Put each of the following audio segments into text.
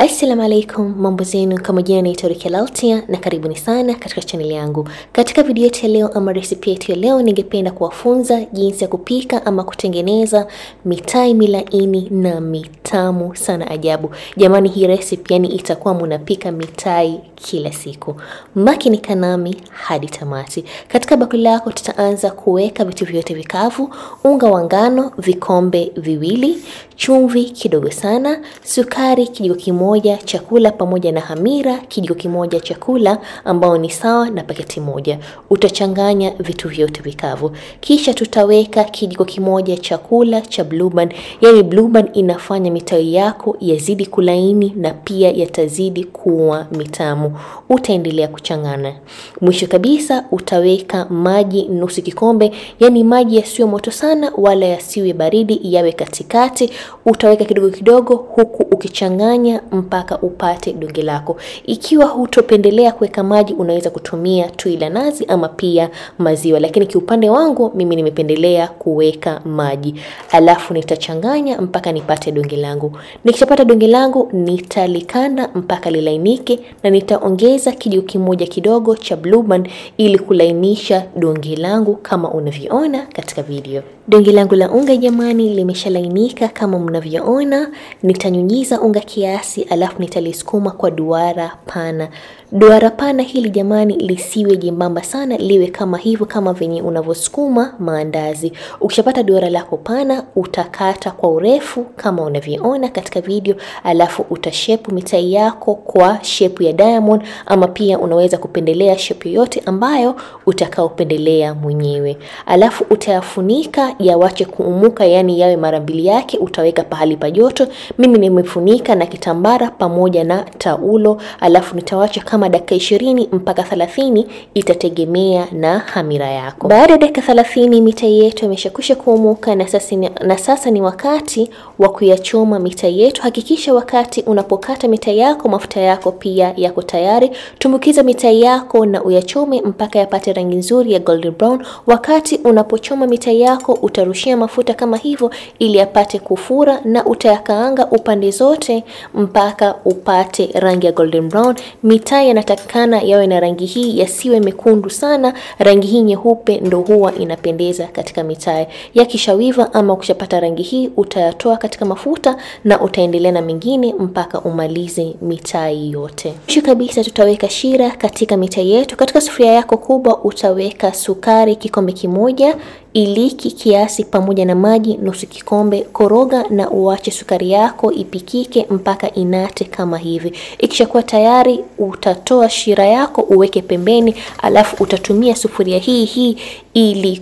Assalamu alaikum, mambo zenu, kama jina naitwa Rukia na karibuni sana katika channel yangu. Katika video yetu ya leo ama recipe yetu ya leo ningependa kuwafunza jinsi ya kupika ama kutengeneza mitai milaini na mitamu sana ajabu. Jamani, hii recipe yani itakuwa mnapika mitai kila siku. Makinika nami hadi tamati. Katika bakuli lako tutaanza kuweka vitu vyote vikavu: unga wa ngano vikombe viwili, chumvi kidogo sana, sukari kijiko kimoja chakula pamoja na hamira kijiko kimoja chakula ambao ni sawa na paketi moja. Utachanganya vitu vyote vikavu. Kisha tutaweka kijiko kimoja chakula cha Blue Band. Yani Blue Band inafanya mitai yako yazidi kulaini na pia yatazidi kuwa mitamu. Utaendelea kuchanganya. Mwisho kabisa utaweka maji nusu kikombe, yani maji yasiwe moto sana wala yasiwe baridi, yawe katikati. Utaweka kidogo kidogo huku ukichanganya mpaka upate donge lako. Ikiwa hutopendelea kuweka maji, unaweza kutumia tui la nazi ama pia maziwa, lakini kiupande wangu mimi nimependelea kuweka maji. Alafu nitachanganya mpaka nipate donge langu. Nikishapata donge langu nitalikanda mpaka lilainike na nitaongeza kijiko kimoja kidogo cha Blue Band ili kulainisha donge langu kama unavyoona katika video. Donge langu la unga jamani limeshalainika kama mnavyoona. Nitanyunyiza unga kiasi alafu nitalisukuma kwa duara pana. Duara pana hili jamani lisiwe jembamba sana, liwe kama hivyo kama venye unavosukuma maandazi. Ukishapata duara lako pana utakata kwa urefu kama unavyoona katika video, alafu utashape mitai yako kwa shape ya diamond ama pia unaweza kupendelea shape yote ambayo utakaopendelea mwenyewe. Alafu utayafunika yawache kuumuka, yani yawe mara mbili yake. Utaweka pahali pa joto. Mimi nimefunika na kitambara pamoja na taulo, alafu nitawacha kama dakika 20 mpaka 30, itategemea na hamira yako. Baada ya dakika 30 mitai yetu imeshakwisha kuumuka na sasa ni wakati wa kuyachoma mitai yetu. Hakikisha wakati unapokata mitai yako mafuta yako pia yako tayari. Tumbukiza mitai yako na uyachome mpaka yapate rangi nzuri ya golden brown. Wakati unapochoma mitai yako utarushia mafuta kama hivyo ili yapate kufura, na utayakaanga upande zote mpaka upate rangi ya golden brown. Mitai yanatakikana yawe na rangi hii, yasiwe mekundu sana. Rangi hii nyeupe ndo huwa inapendeza katika mitai. Yakishawiva ama ukishapata rangi hii utayatoa katika mafuta na utaendelea na mengine mpaka umalize mitai yote. Mwisho kabisa tutaweka shira katika mitai yetu. Katika sufuria yako kubwa utaweka sukari kikombe kimoja, iliki kiasi pamoja na maji nusu kikombe. Koroga na uache sukari yako ipikike mpaka inate kama hivi. Ikishakuwa tayari utatoa shira yako uweke pembeni, alafu utatumia sufuria hii ili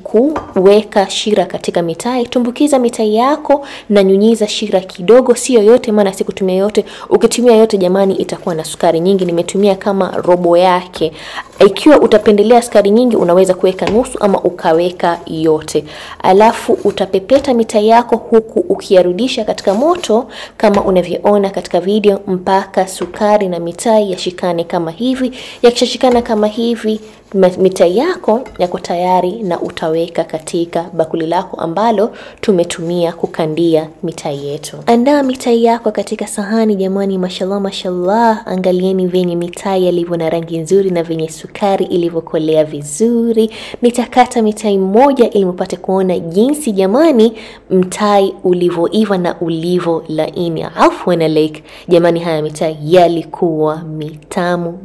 kuweka shira katika mitai. Tumbukiza mitai yako na nyunyiza shira kidogo, sio yote maana sikutumia yote. Ukitumia yote jamani itakuwa na sukari nyingi, nimetumia kama robo yake. Ikiwa utapendelea sukari nyingi unaweza kuweka nusu ama ukaweka yote. Alafu utapepeta mitai yako huku ukiyarudisha katika moto kama unavyoona katika video mpaka sukari na mitai yashikane kama hivi. Yakishashikana kama hivi mitai yako yako tayari na utaweka katika bakuli lako ambalo tumetumia kukandia mitai yetu. Andaa mitai yako katika sahani jamani, mashallah mashallah. Angalieni venye mitai yalivyo na rangi nzuri na venye sukari ilivyokolea vizuri. Nitakata mitai moja ili mpate kuona jinsi jamani mtai ulivyoiva na ulivyo laini. Afwan alaik jamani, haya mitai yalikuwa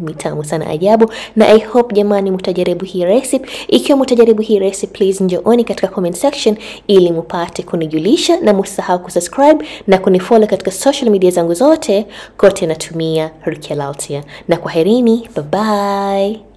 mitamu sana ajabu, na I hope jamani mtajaribu hii recipe. Ikiwa mtajaribu hii recipe please njooni katika comment section ili mpate kunijulisha, na msisahau kusubscribe na kunifollow katika social media zangu zote, kote natumia Rukia. Na kwaherini, bye bye.